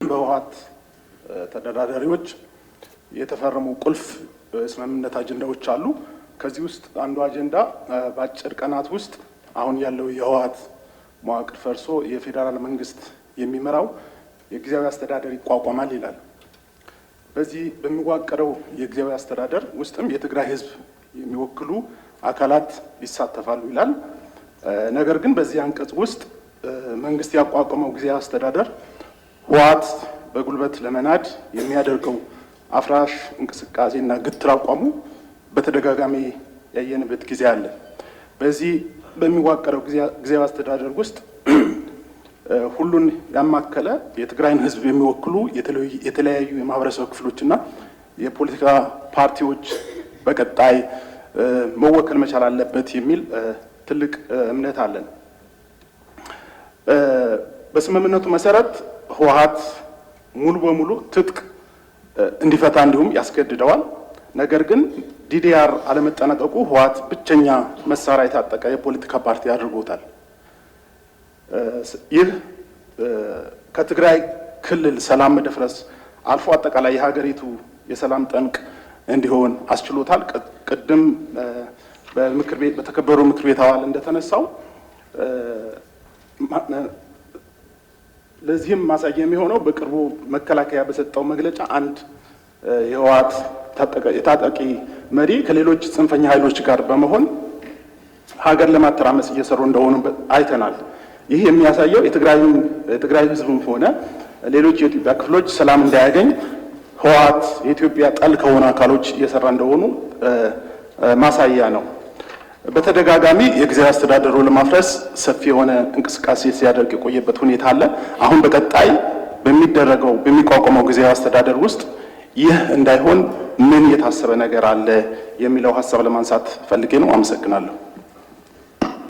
በህወሓት ተደራዳሪዎች የተፈረሙ ቁልፍ ስምምነት አጀንዳዎች አሉ። ከዚህ ውስጥ አንዱ አጀንዳ በአጭር ቀናት ውስጥ አሁን ያለው የህወሓት መዋቅር ፈርሶ የፌዴራል መንግስት የሚመራው የጊዜያዊ አስተዳደር ይቋቋማል ይላል። በዚህ በሚዋቀረው የጊዜያዊ አስተዳደር ውስጥም የትግራይ ህዝብ የሚወክሉ አካላት ይሳተፋሉ ይላል። ነገር ግን በዚህ አንቀጽ ውስጥ መንግስት ያቋቋመው ጊዜያዊ አስተዳደር ህወሓት በጉልበት ለመናድ የሚያደርገው አፍራሽ እንቅስቃሴና ግትር አቋሙ በተደጋጋሚ ያየንበት ጊዜ አለ። በዚህ በሚዋቀረው ጊዜያዊ አስተዳደር ውስጥ ሁሉን ያማከለ የትግራይን ህዝብ የሚወክሉ የተለያዩ የማህበረሰብ ክፍሎችና የፖለቲካ ፓርቲዎች በቀጣይ መወከል መቻል አለበት የሚል ትልቅ እምነት አለን። በስምምነቱ መሰረት ህወሓት ሙሉ በሙሉ ትጥቅ እንዲፈታ እንዲሁም ያስገድደዋል። ነገር ግን ዲዲአር አለመጠናቀቁ ህወሓት ብቸኛ መሳሪያ የታጠቀ የፖለቲካ ፓርቲ አድርጎታል። ይህ ከትግራይ ክልል ሰላም መደፍረስ አልፎ አጠቃላይ የሀገሪቱ የሰላም ጠንቅ እንዲሆን አስችሎታል። ቅድም በተከበሩ ምክር ቤት አባል እንደተነሳው ለዚህም ማሳያ የሚሆነው በቅርቡ መከላከያ በሰጠው መግለጫ አንድ የህወሓት የታጣቂ መሪ ከሌሎች ጽንፈኛ ኃይሎች ጋር በመሆን ሀገር ለማተራመስ እየሰሩ እንደሆኑ አይተናል። ይህ የሚያሳየው የትግራይ ህዝብም ሆነ ሌሎች የኢትዮጵያ ክፍሎች ሰላም እንዳያገኝ ህወሓት የኢትዮጵያ ጠል ከሆኑ አካሎች እየሰራ እንደሆኑ ማሳያ ነው። በተደጋጋሚ የጊዜያዊ አስተዳደሩ ለማፍረስ ሰፊ የሆነ እንቅስቃሴ ሲያደርግ የቆየበት ሁኔታ አለ። አሁን በቀጣይ በሚቋቋመው ጊዜያዊ አስተዳደር ውስጥ ይህ እንዳይሆን ምን የታሰበ ነገር አለ የሚለው ሀሳብ ለማንሳት ፈልጌ ነው። አመሰግናለሁ።